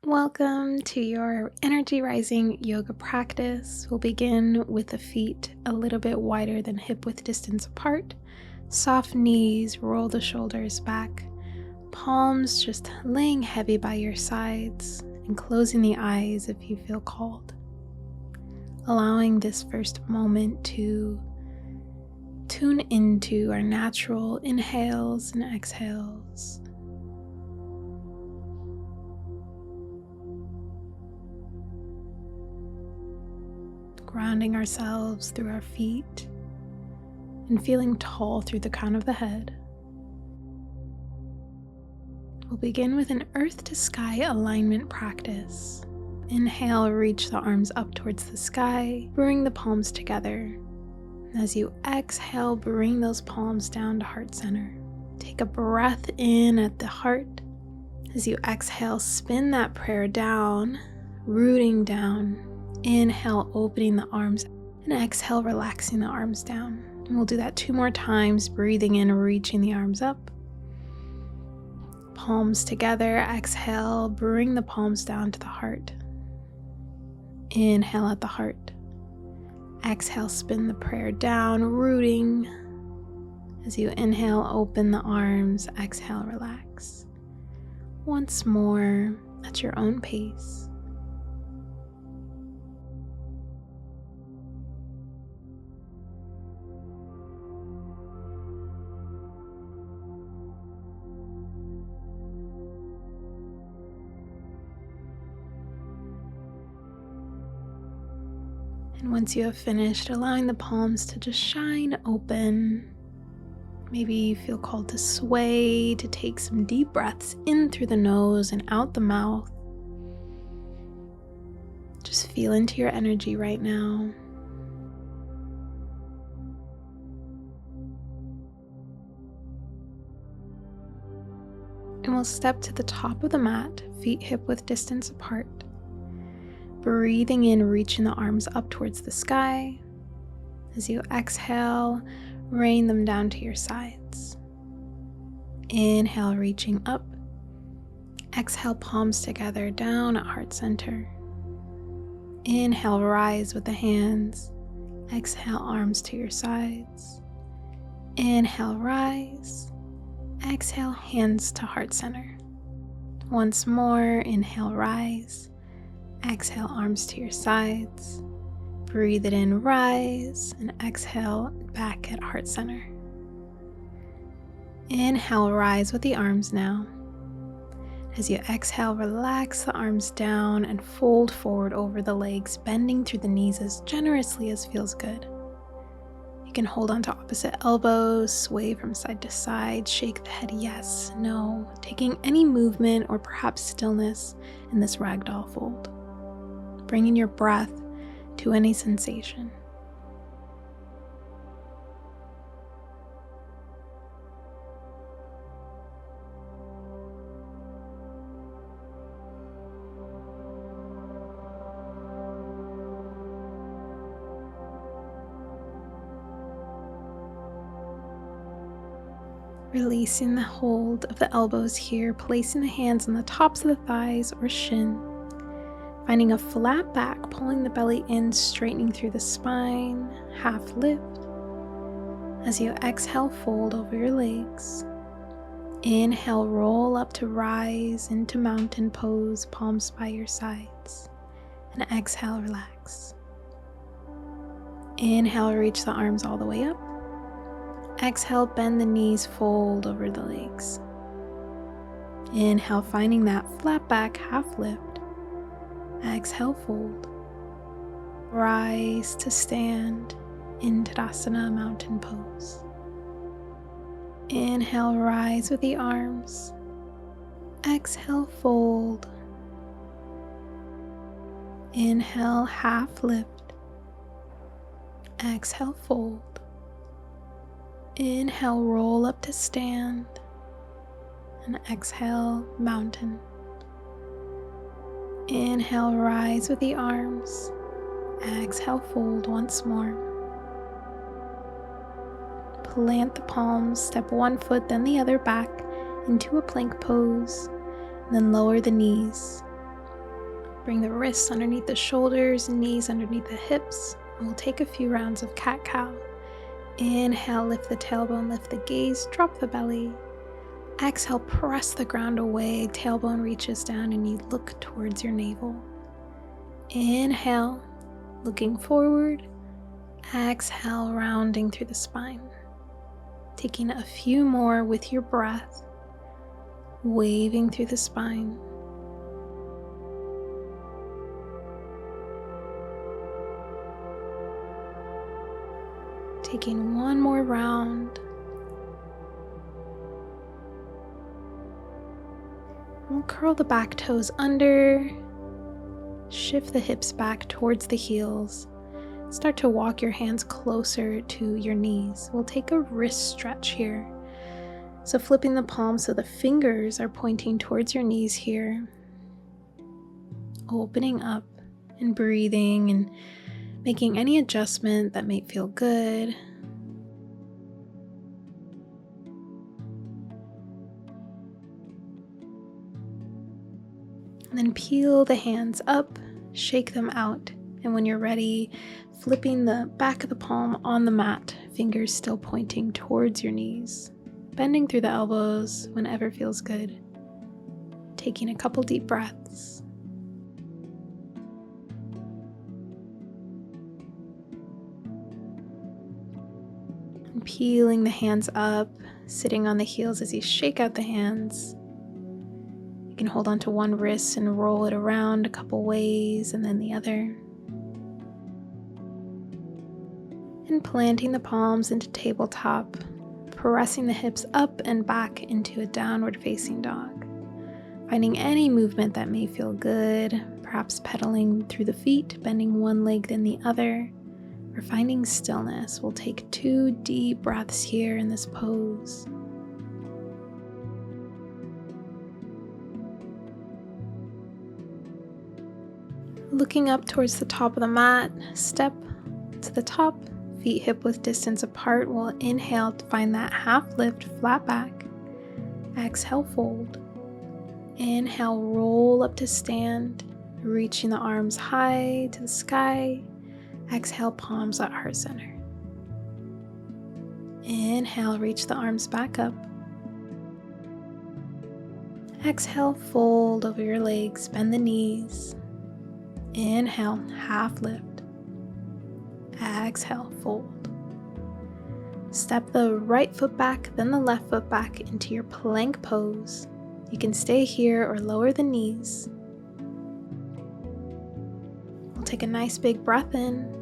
Welcome to your Energizing yoga practice. We'll begin with the feet a little bit wider than hip width distance apart. Soft knees, roll the shoulders back. Palms just laying heavy by your sides and closing the eyes if you feel called. Allowing this first moment to tune into our natural inhales and exhales. Grounding ourselves through our feet and feeling tall through the crown of the head. We'll begin with an earth to sky alignment practice. Inhale, reach the arms up towards the sky, bring the palms together. As you exhale, bring those palms down to heart center. Take a breath in at the heart. As you exhale, spin that prayer down, rooting down. Inhale, opening the arms, and exhale, relaxing the arms down. And we'll do that 2 more times, breathing in, reaching the arms up. Palms together, exhale, bring the palms down to the heart. Inhale at the heart. Exhale, spin the prayer down, rooting. As you inhale, open the arms, exhale, relax. Once more at your own pace. And once you have finished, allowing the palms to just shine open. Maybe you feel called to sway, to take some deep breaths in through the nose and out the mouth. Just feel into your energy right now. And we'll step to the top of the mat, feet hip width distance apart. Breathing in, reaching the arms up towards the sky. As you exhale, rain them down to your sides. Inhale, reaching up. Exhale, palms together down at heart center. Inhale, rise with the hands. Exhale, arms to your sides. Inhale, rise. Exhale, hands to heart center. Once more, inhale, rise. Exhale, arms to your sides. Breathe it in, rise, and exhale, back at heart center. Inhale, rise with the arms now. As you exhale, relax the arms down and fold forward over the legs, bending through the knees as generously as feels good. You can hold on to opposite elbows, sway from side to side, shake the head yes, no, taking any movement or perhaps stillness in this ragdoll fold. Bringing your breath to any sensation. Releasing the hold of the elbows here, placing the hands on the tops of the thighs or shin. Finding a flat back, pulling the belly in, straightening through the spine, half lift. As you exhale, fold over your legs. Inhale, roll up to rise into mountain pose, palms by your sides. And exhale, relax. Inhale, reach the arms all the way up. Exhale, bend the knees, fold over the legs. Inhale, finding that flat back, half lift. Exhale, fold. Rise to stand in Tadasana, mountain pose. Inhale, rise with the arms. Exhale, fold. Inhale, half lift. Exhale, fold. Inhale, roll up to stand. And exhale, mountain. Inhale, rise with the arms. Exhale, fold once more. Plant the palms, step one foot, then the other back into a plank pose, then lower the knees. Bring the wrists underneath the shoulders, knees underneath the hips. And we'll take a few rounds of cat-cow. Inhale, lift the tailbone, lift the gaze, drop the belly. Exhale, press the ground away, tailbone reaches down and you look towards your navel. Inhale, looking forward. Exhale, rounding through the spine. Taking a few more with your breath, waving through the spine. Taking one more round. We'll curl the back toes under, shift the hips back towards the heels. Start to walk your hands closer to your knees. We'll take a wrist stretch here. So flipping the palms so the fingers are pointing towards your knees here. Opening up and breathing and making any adjustment that may feel good. And then peel the hands up, shake them out. And when you're ready, flipping the back of the palm on the mat, fingers still pointing towards your knees. Bending through the elbows whenever feels good. Taking a couple deep breaths. And peeling the hands up, sitting on the heels as you shake out the hands. You can hold onto one wrist and roll it around a couple ways and then the other. And planting the palms into tabletop, pressing the hips up and back into a downward facing dog. Finding any movement that may feel good, perhaps pedaling through the feet, bending one leg then the other, or finding stillness. We'll take 2 deep breaths here in this pose. Looking up towards the top of the mat, step to the top, feet hip width distance apart. We'll inhale to find that half lift, flat back. Exhale, fold. Inhale, roll up to stand, reaching the arms high to the sky. Exhale, palms at heart center. Inhale, reach the arms back up. Exhale, fold over your legs, bend the knees. Inhale, half lift. Exhale, fold. Step the right foot back, then the left foot back into your plank pose. You can stay here or lower the knees. We'll take a nice big breath in.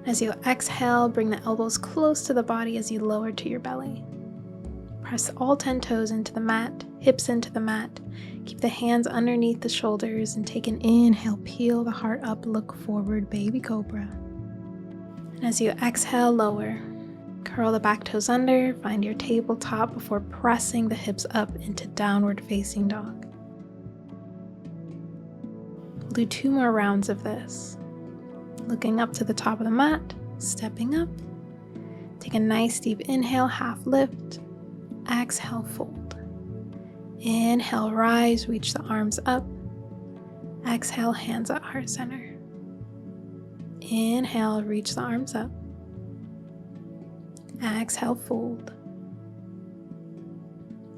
As you exhale, bring the elbows close to the body as you lower to your belly. Press all 10 toes into the mat, hips into the mat. Keep the hands underneath the shoulders and take an inhale, peel the heart up, look forward, baby cobra. And as you exhale, lower. Curl the back toes under, find your tabletop before pressing the hips up into downward facing dog. We'll do 2 more rounds of this. Looking up to the top of the mat, stepping up. Take a nice deep inhale, half lift. Exhale, fold. Inhale, rise, reach the arms up. Exhale, hands at heart center. Inhale, reach the arms up. Exhale, fold.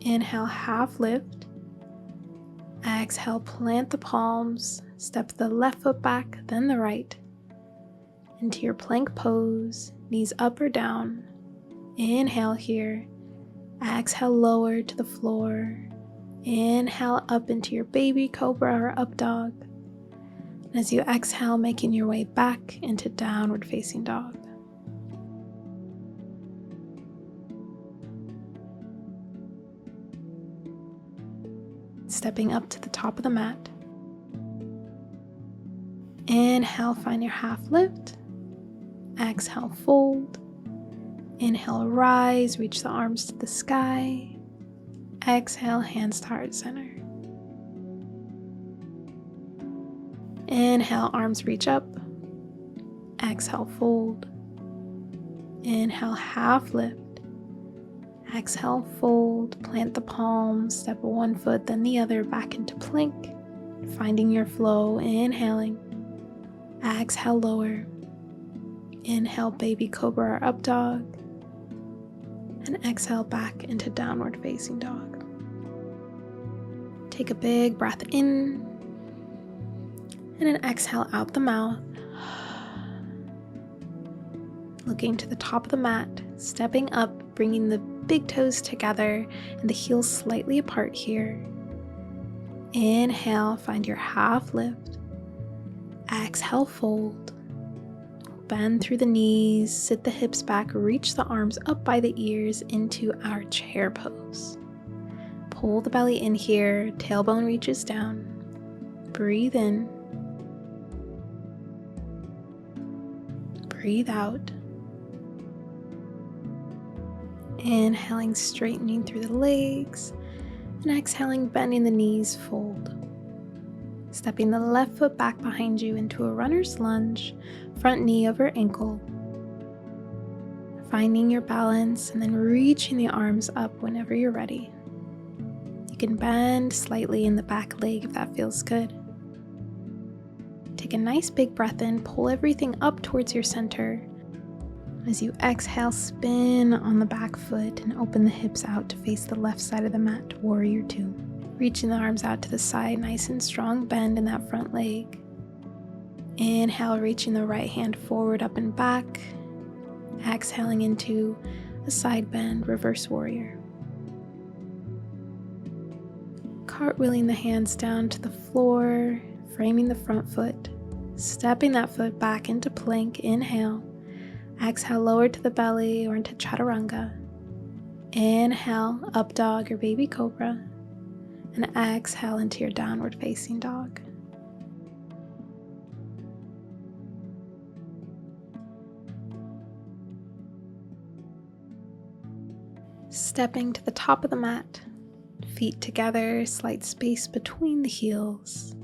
Inhale, half lift. Exhale, plant the palms. Step the left foot back, then the right. Into your plank pose, knees up or down. Inhale here. Exhale, lower to the floor. Inhale up into your baby cobra or up dog. And as you exhale, making your way back into downward facing dog. Stepping up to the top of the mat. Inhale, find your half lift. Exhale, fold. Inhale, rise, reach the arms to the sky. Exhale, hands to heart center. Inhale, arms reach up. Exhale, fold. Inhale, half lift. Exhale, fold. Plant the palms, step one foot, then the other back into plank. finding your flow, inhaling. Exhale, lower. Inhale, baby cobra or up dog. And exhale back into downward facing dog. Take a big breath in. And an exhale out the mouth. Looking to the top of the mat, stepping up, bringing the big toes together and the heels slightly apart here. Inhale, find your half lift. Exhale, fold. Bend through the knees, sit the hips back, reach the arms up by the ears into our chair pose. Pull the belly in here, tailbone reaches down. Breathe in. Breathe out. Inhaling, straightening through the legs, and exhaling, bending the knees, fold. Stepping the left foot back behind you into a runner's lunge, front knee over ankle. Finding your balance and then reaching the arms up whenever you're ready. You can bend slightly in the back leg if that feels good. Take a nice big breath in, pull everything up towards your center. As you exhale, spin on the back foot and open the hips out to face the left side of the mat, warrior 2. Reaching the arms out to the side, nice and strong bend in that front leg. Inhale, reaching the right hand forward, up and back. Exhaling into a side bend, reverse warrior. Cartwheeling the hands down to the floor, framing the front foot. Stepping that foot back into plank, inhale. Exhale, lower to the belly or into chaturanga. Inhale, up dog or baby cobra. And exhale into your downward facing dog. Stepping to the top of the mat, feet together, slight space between the heels.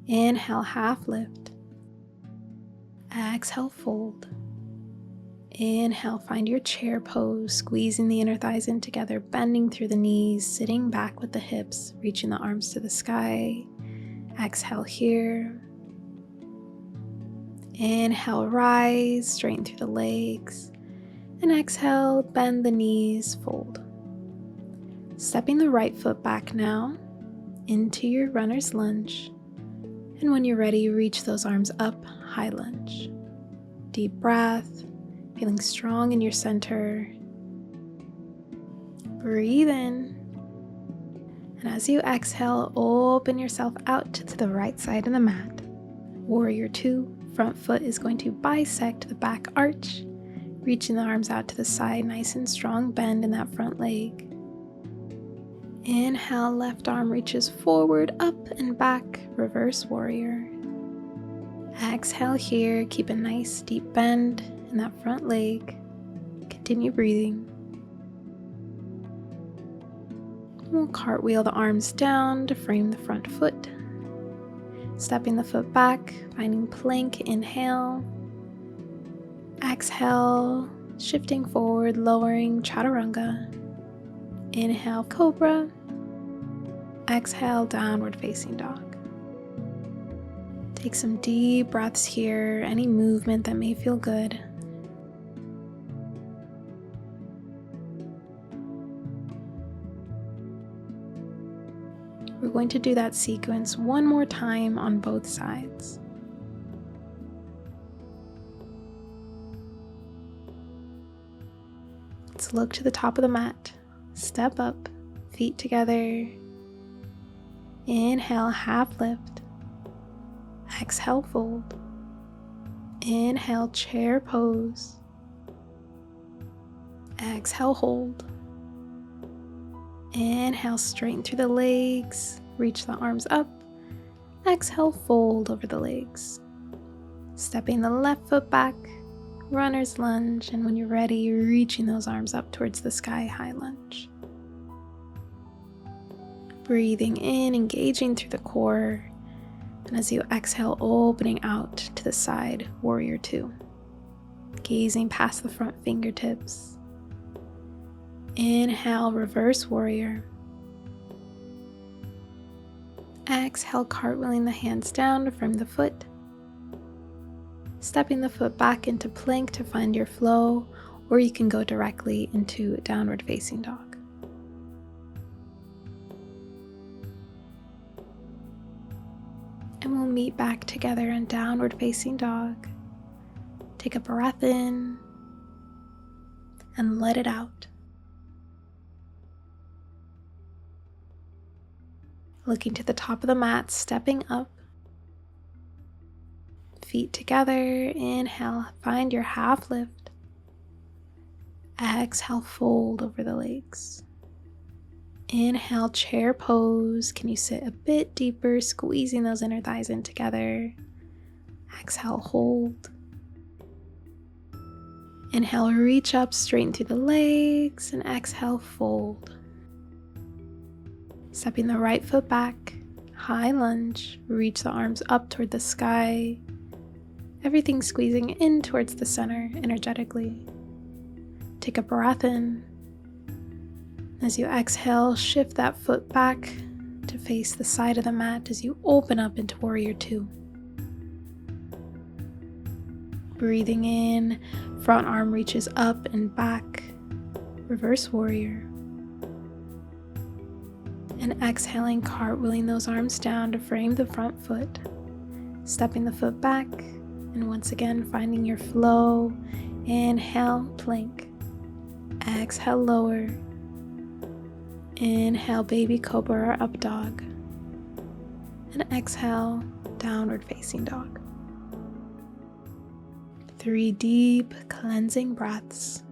Inhale, half lift. Exhale, fold. Inhale, find your chair pose, squeezing the inner thighs in together, bending through the knees, sitting back with the hips, reaching the arms to the sky. Exhale here. Inhale, rise, straighten through the legs. And exhale, bend the knees, fold. Stepping the right foot back now into your runner's lunge. And when you're ready, reach those arms up, high lunge. Deep breath. Feeling strong in your center. Breathe in. And as you exhale, open yourself out to the right side of the mat. Warrior 2, front foot is going to bisect the back arch. Reaching the arms out to the side, nice and strong bend in that front leg. Inhale, left arm reaches forward, up and back, reverse warrior. Exhale here, keep a nice deep bend in that front leg. Continue breathing. We'll cartwheel the arms down to frame the front foot. Stepping the foot back, finding plank, inhale. Exhale, shifting forward, lowering chaturanga. Inhale, cobra. Exhale, downward facing dog. Take some deep breaths here, any movement that may feel good. We're going to do that sequence one more time on both sides. Let's look to the top of the mat. Step up, feet together. Inhale, half lift. Exhale, fold. Inhale, chair pose. Exhale, hold. Inhale, straighten through the legs. Reach the arms up. Exhale, fold over the legs. Stepping the left foot back. Runner's lunge. And when you're ready, you're reaching those arms up towards the sky, high lunge. Breathing in, engaging through the core. And as you exhale, opening out to the side, warrior 2. Gazing past the front fingertips. Inhale, reverse warrior. Exhale, cartwheeling the hands down to frame the foot. Stepping the foot back into plank to find your flow, or you can go directly into downward facing dog. And we'll meet back together in downward facing dog. Take a breath in and let it out. Looking to the top of the mat, stepping up. Feet together, inhale, find your half lift. Exhale, fold over the legs. Inhale, chair pose. Can you sit a bit deeper, squeezing those inner thighs in together? Exhale, hold. Inhale, reach up, straighten through the legs, and exhale, fold. Stepping the right foot back, high lunge, reach the arms up toward the sky. Everything squeezing in towards the center energetically. Take a breath in. As you exhale, shift that foot back to face the side of the mat as you open up into Warrior Two. Breathing in, front arm reaches up and back, Reverse Warrior. And exhaling, cartwheeling those arms down to frame the front foot. Stepping the foot back, and once again finding your flow. Inhale, plank. Exhale, lower. Inhale, baby cobra or up dog. And exhale, downward facing dog. 3 deep cleansing breaths.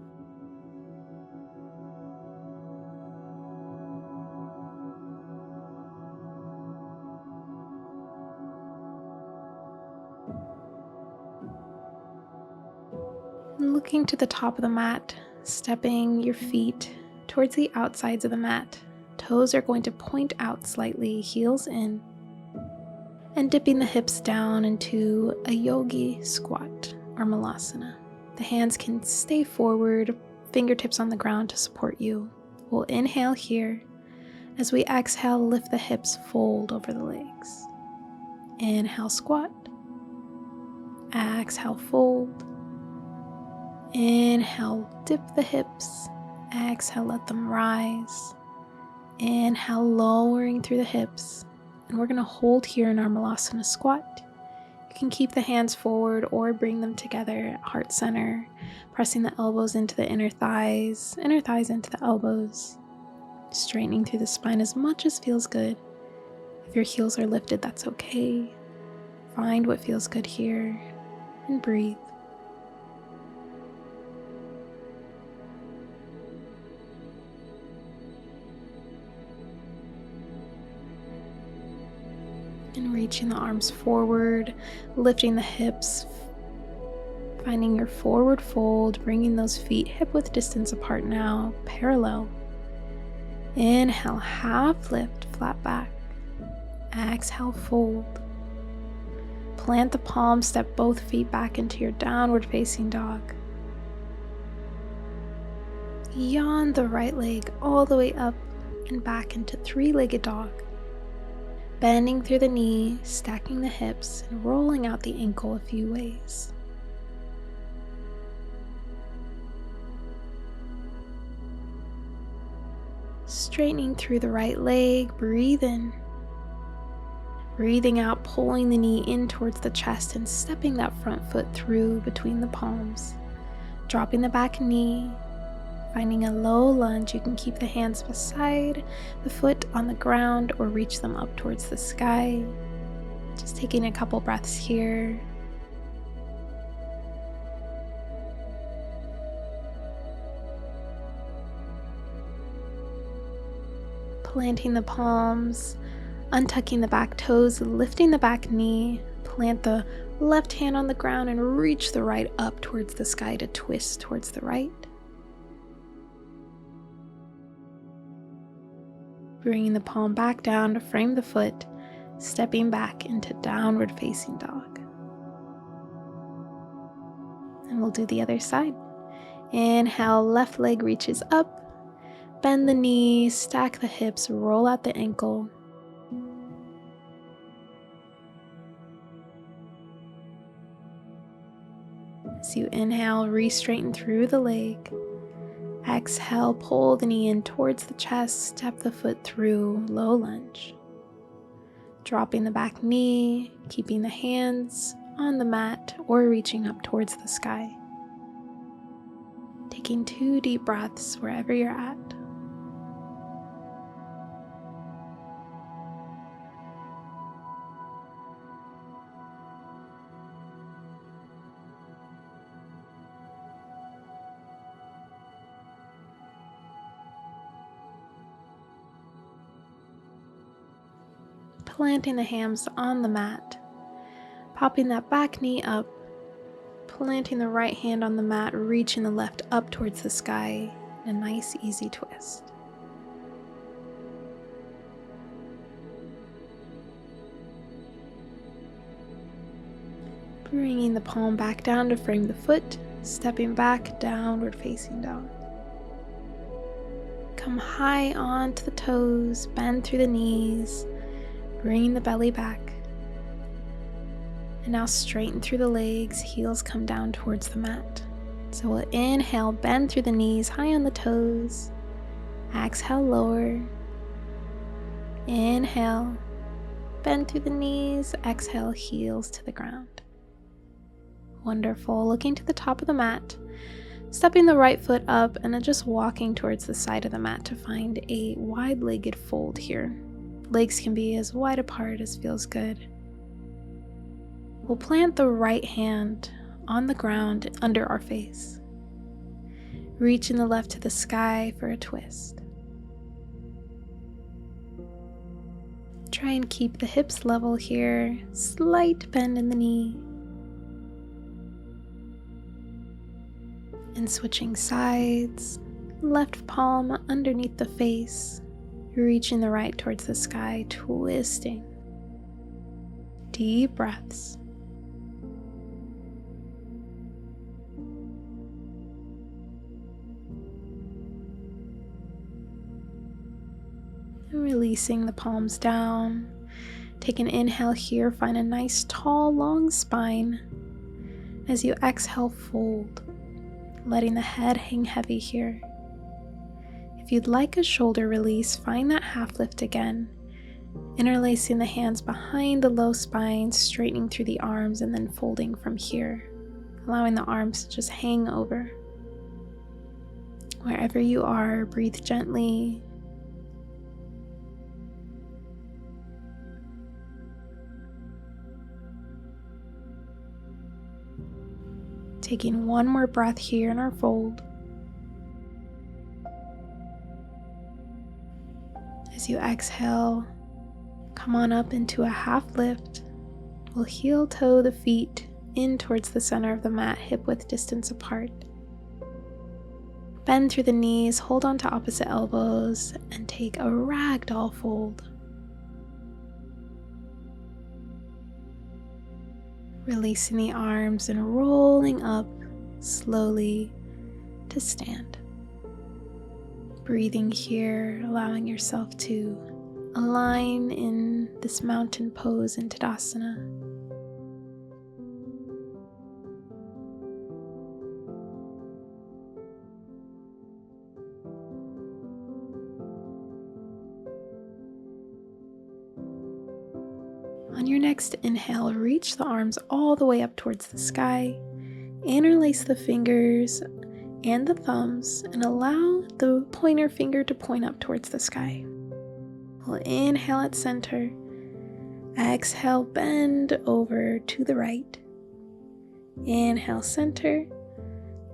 And looking to the top of the mat, stepping your feet towards the outsides of the mat. Toes are going to point out slightly, heels in. And dipping the hips down into a yogi squat or malasana. The hands can stay forward, fingertips on the ground to support you. We'll inhale here. As we exhale, lift the hips, fold over the legs. Inhale, squat. Exhale, fold. Inhale, dip the hips. Exhale, let them rise. Inhale, lowering through the hips. And we're going to hold here in our malasana squat. You can keep the hands forward or bring them together at heart center, pressing the elbows into the inner thighs into the elbows, straightening through the spine as much as feels good. If your heels are lifted, that's okay. Find what feels good here and breathe. And reaching the arms forward, lifting the hips, finding your forward fold, bringing those feet hip width distance apart now, parallel. Inhale, half lift, flat back. Exhale, fold. Plant the palms, step both feet back into your downward facing dog. Yawn the right leg all the way up and back into 3-legged dog. Bending through the knee, stacking the hips, and rolling out the ankle a few ways. Straightening through the right leg, breathe in. Breathing out, pulling the knee in towards the chest and stepping that front foot through between the palms. Dropping the back knee. Finding a low lunge, you can keep the hands beside the foot on the ground or reach them up towards the sky. Just taking a couple breaths here. Planting the palms, untucking the back toes, lifting the back knee. Plant the left hand on the ground and reach the right up towards the sky to twist towards the right. Bringing the palm back down to frame the foot, stepping back into downward facing dog. And we'll do the other side. Inhale, left leg reaches up, bend the knees, stack the hips, roll out the ankle. As you inhale, re-straighten through the leg. Exhale, pull the knee in towards the chest, step the foot through, low lunge. Dropping the back knee, keeping the hands on the mat or reaching up towards the sky. Taking 2 deep breaths wherever you're at. Planting the hands on the mat, popping that back knee up, planting the right hand on the mat, reaching the left up towards the sky in a nice easy twist. Bringing the palm back down to frame the foot, stepping back, downward facing dog. Come high onto the toes, bend through the knees, bringing the belly back. And now straighten through the legs, heels come down towards the mat. So we'll inhale, bend through the knees, high on the toes. Exhale, lower. Inhale, bend through the knees, exhale, heels to the ground. Wonderful. Looking to the top of the mat, stepping the right foot up and then just walking towards the side of the mat to find a wide-legged fold here. Legs can be as wide apart as feels good. We'll plant the right hand on the ground under our face. Reaching the left to the sky for a twist. Try and keep the hips level here. Slight bend in the knee. And switching sides, left palm underneath the face. Reaching the right towards the sky, twisting. Deep breaths. And releasing the palms down. Take an inhale here, find a nice tall, long spine. As you exhale, fold, letting the head hang heavy here. If you'd like a shoulder release, find that half lift again, interlacing the hands behind the low spine, straightening through the arms, and then folding from here, allowing the arms to just hang over. Wherever you are, breathe gently. Taking one more breath here in our fold. As you exhale, come on up into a half lift. We'll heel toe the feet in towards the center of the mat, hip width distance apart. Bend through the knees, hold on to opposite elbows, and take a ragdoll fold. Releasing the arms and rolling up slowly to stand. Breathing here, allowing yourself to align in this mountain pose in Tadasana. On your next inhale, reach the arms all the way up towards the sky. Interlace the fingers and the thumbs and allow the pointer finger to point up towards the sky. We'll inhale at center. Exhale, bend over to the right. Inhale, center.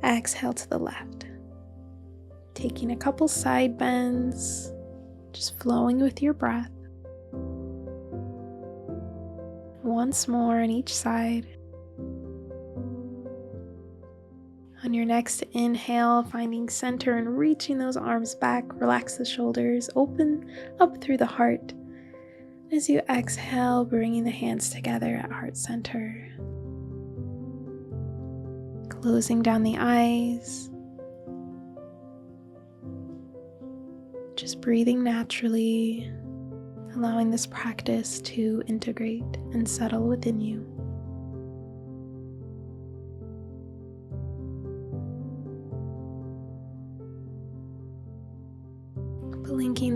Exhale to the left. Taking a couple side bends, just flowing with your breath. Once more on each side. On your next inhale, finding center and reaching those arms back, relax the shoulders, open up through the heart. As you exhale, bringing the hands together at heart center. Closing down the eyes. Just breathing naturally, allowing this practice to integrate and settle within you.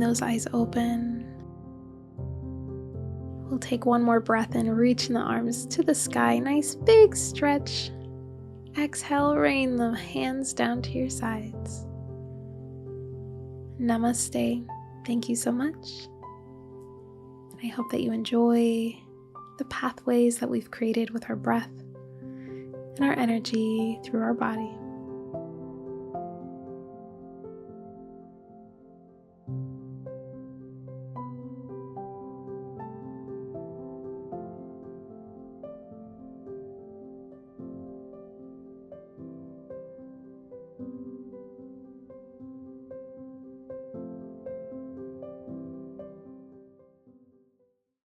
those eyes open. We'll take one more breath in, reaching the arms to the sky. Nice big stretch. Exhale, rain the hands down to your sides. Namaste. Thank you so much. I hope that you enjoy the pathways that we've created with our breath and our energy through our body.